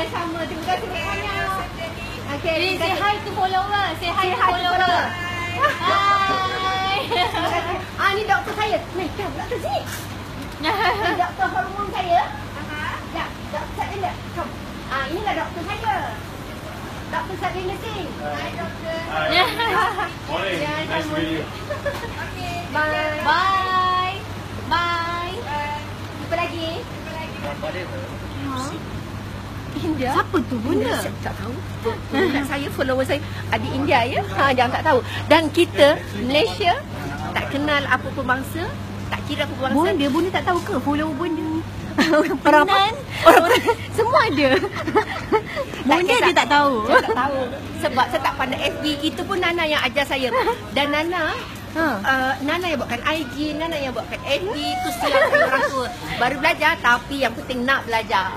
yang sama. Terima kasih banyak. Okay, Jadi say hi to follower. Say hi to follower. Hai. Ni doktor saya. Ni, doktor sini. Ni doktor hormon saya. Ya, doktor saya ni. Kom. Inilah doktor saya. Doktor Sabrina Singh. Hai, doktor. Morning. Nice to meet you. Okay. Bye. Bye. Bye. Jumpa lagi. India. Siapa tu bunda? Tak tahu. Bukan saya, follower saya. Adik India ya. Jangan tak tahu. Dan kita Malaysia tak kenal apa pun bangsa, tak kira apa pun bangsa. Bunda tak tahu ke follower bunda? Orang apa? Orang Semua ada. Bunda dia tak tahu. Saya tak tahu. Sebab saya tak pandai FB. Itu pun Nana yang ajar saya. Dan Nana Nana yang buatkan IG, Nana yang buatkan FB. Itu siap orang tua. Baru belajar, tapi yang penting nak belajar.